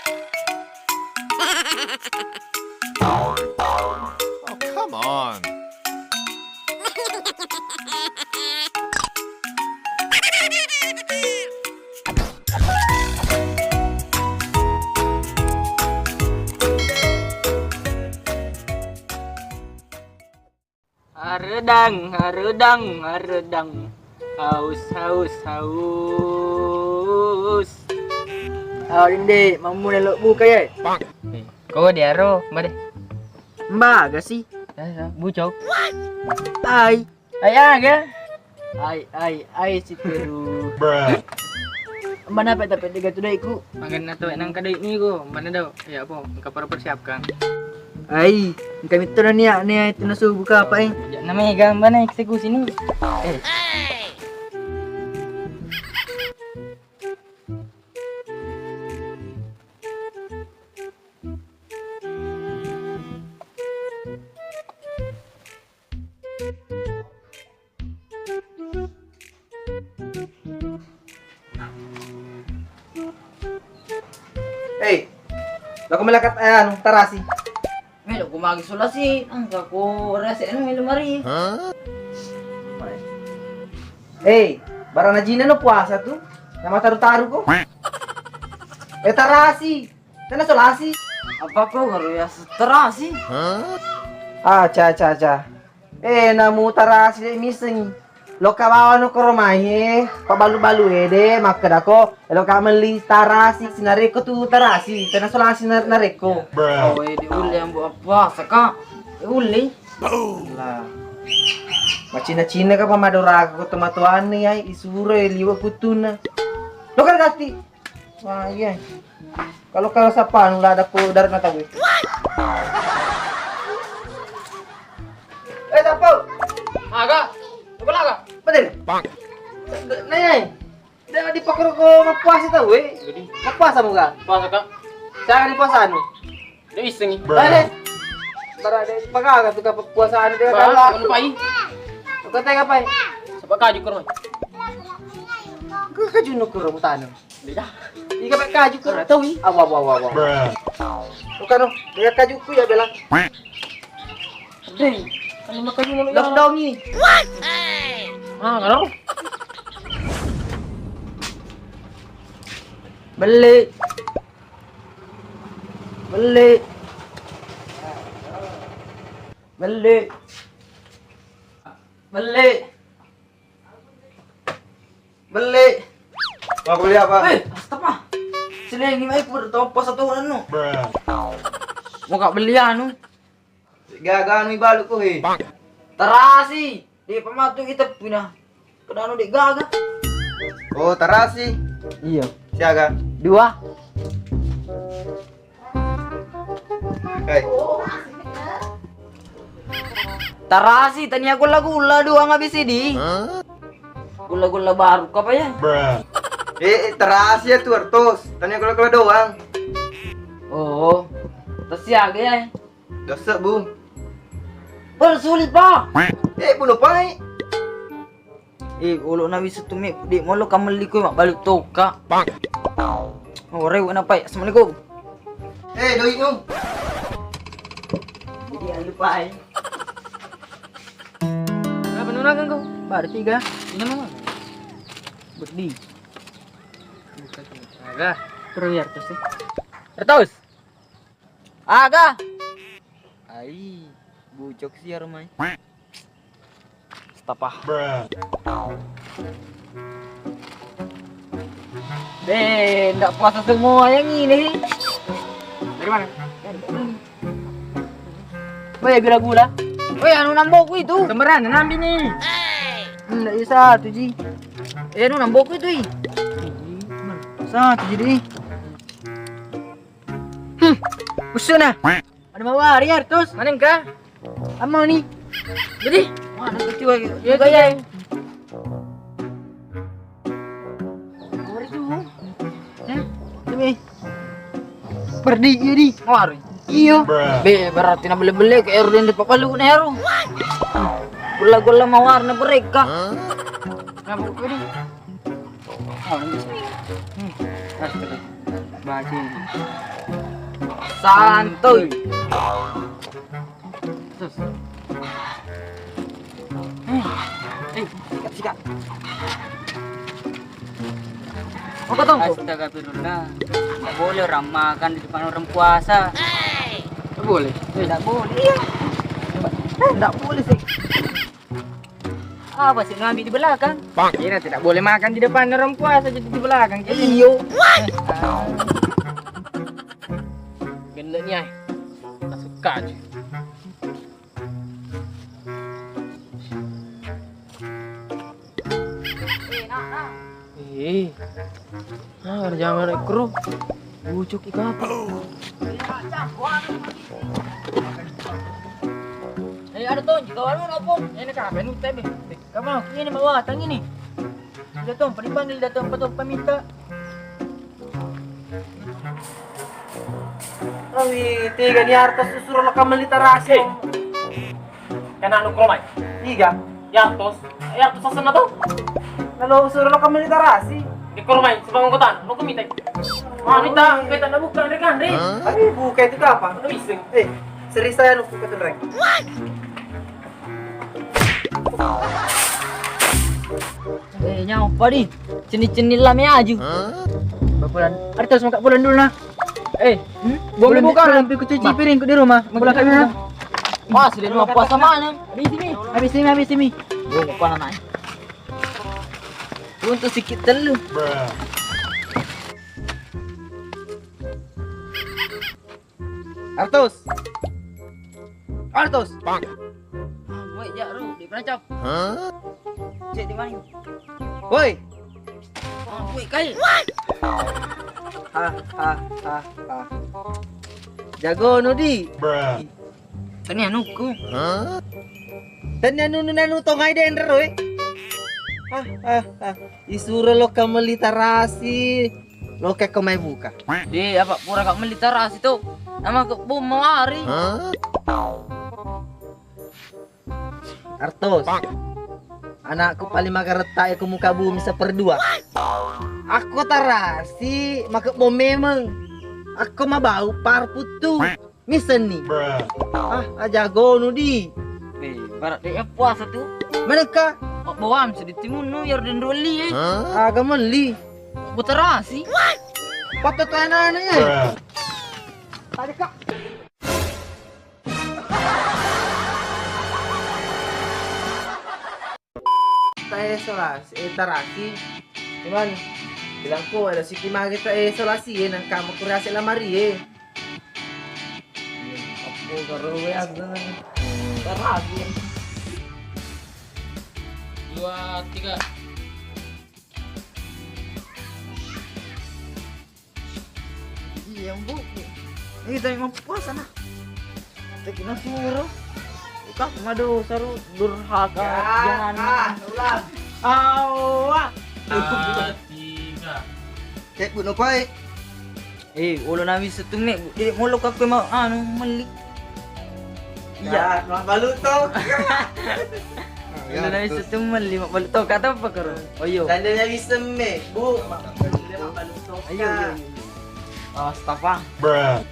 Oh, come on. Haredang, haredang, haredang. Haus, haus, haus. Ah, hindi, mamu na buka ya. Kau dia ro, made. Mbaga sih. Bucok. Ay, Ayah ga? ay si Peru. Bruh. Mana dapat tiga tu dai ku. Makan na to nang kadai ni ko. Mana daw? Ya apa? Ka para persiapkan. Ay, kami tu niya itu nasu buka apa eh? Ya namanya gambar na eksekusi ni. Eh. Hey, laku melakat anu tarasi. Melo kumagi sulasi. Ang ko rasa ano may lumari. Huh? Hey, barang najina no puasa tu. Nama taru-taru ko. Tarasi. Tana solasi. Apa ko garo ya terasi? Huh? Ah, cha. Namu tarasi dai miseng. Lo kawawa no koromahe, pabalu-balu de makadako. Lo kameli tarasi sinareko tu tarasi. Tana solasi nareko. Bruh. Oh, di uli ang apa saka. Uli. Lah. Macina-cina ka pamadora ko tumatuan ni ay isure liwa kutuna. Lo kan gati. Wah, iya. Kalau sa pan la ada ko dar na tawi. Tapo. Aga. Wala ka. Betul. Bonk. Nay. Dah di pakro ko mapuasa ta we. Mapuasa mo ga? Apa saka? Sa di puasa anu. Di iseng. Dale. Bara de pagaga tu ka puasa anu de Ba, ka. ano pa yi? Ko tay ka pa. Sa pagkaju ko ron. Ka juno ko ro tanam. Beda. Di ka kaju ko tawi. Awa. Bruh. Bukan dia kaju ku ya bela. Deh. Ano makaju mo yan? Lockdown ini. Ah, ano? Beli. Mau beli apa? Basta pa. Sila yung may puro topo sa tuwan no. Bruh. Mukha beli ano. Gagaan mi balu ko eh. Bonk. Tarasi. Di pa matu kita pina. Kadano di gaga. Oh, tarasi. Iya. Siaga. 2. Hey. Tarasi tanya gula-gula 2 nga bisidi. Huh? Gula-gula baru ka pa yan. Bruh. Tarasi ya tuh artos. Tanya kalau doang. Oo. Tas siyaga yan. Dosa bung. Sulit pa. Puno pa eh. Ulo na wiso tumi. Di mo lo kamali ko balik to ka. Bonk. Ore wala pa. Assalamualaikum. Doi nung. Jadi ang lupa eh. Apa nunagan ko? Baru 3. Ini mo. Berdi. Aga. Pero yar to sih. Terus. Aga. Ai, bucok sih ya rumah. Stapa. Bruh. Enggak puasa semua yang ini. Dari mana? Boy, gula-gula. Woi, anu nambok itu. Semberan, nambi nih. Enggak bisa tuh ji. Anu nambok itu. Satu jadi. Usun na. Ada mawar ya artos. Mana ka? Amo nih. Jadi, Mana kecil lagi. ya kaya. Demi. Perdi ini. Ngari. Iyo. Bruh. Be, berarti na beli-beli ke Erwin di papalu na hero. Gula-gula mawar na mereka. Huh? Nambok ko ini. Oh, nanti. Baca ini. Santuy. Sus. Sikat. Apa tong? Astagfirullah. Tidak boleh orang makan di depan orang puasa. Tidak boleh. Tidak boleh. Iya. Tidak boleh sih. Apa sih ngambil di belakang? Kira tidak boleh makan di depan orang puasa jadi di belakang. Iyo. Gendeknya. Tak suka aja. Eh, nah, jangan kru. Bucuk ikan apa? Ada tuh, jika walau ngapung. Ini kapan nu tebe? Kamu ini mau datang ini. Datang, panggil datang patut paminta. Awi, tiga ni harta susur lo kamu literasi. Kena anu kromai. Tiga. Yartos sasana to. Kalau suruh lo kamu literasi. Di kromai sebangun kotan. Lo kumita. Anu ta, kita na bukan rekan re. Tapi buka itu ke apa? Ano ising? Seri saya nunggu ke tereng. Nyaw, padi. Ceni-ceni lame aju. Bulan. Ada terus makan bulan dulu nah. Boleh buka lampu ku cuci piring ku di rumah. Bulan kami nah. Pas, dia mau puasa mana? Habis ini. Oh, apa namanya? Untuk sikit telu. Bruh. Artus. Woi, jaru, di perancap. Huh? Cek di mana? Woi. Woi, kai. Ah. Jago nudi. Bruh. Tani anuku. Huh? Dan nanu tongai den roy. Isuro lo kamu literasi. Lo kayak kau mai buka. Apa pura kak melitaras itu? Nama ke bom mawari. Huh? Artos. Anakku paling magareta ya ke muka bumi seperdua. Aku tarasi maka bom memang. Aku mah bau parputu. Misen nih. Bruh. Jago nudi. Barat dia puasa tuh. Manakah? Bawam sedih timun nu yar dan roli Huh? Agak meli. Buterasi. Patut anak-anaknya. Bruh. Tadi kak. Kita isolasi, tarasi. Cuman bilang ko ada si Kima kita isolasi nang kamu kurasi lamari Aku karo ya tarasi. 2, 3. Iya, Bu. Ini tayo mau puasa na. Teki na suruh. Ikaw madu saru durhaka jangan. ulang. Awa. 3. Cek bunuh pai. Ulo namin sa tumi. Mulok ako mau mali. Ya, baluto. Ulo namin sa tumi. Mabalito kata pa karo. Oyo. Tandanya bisa me, Bu. Baluto. Ayo. Astaga. Bruh.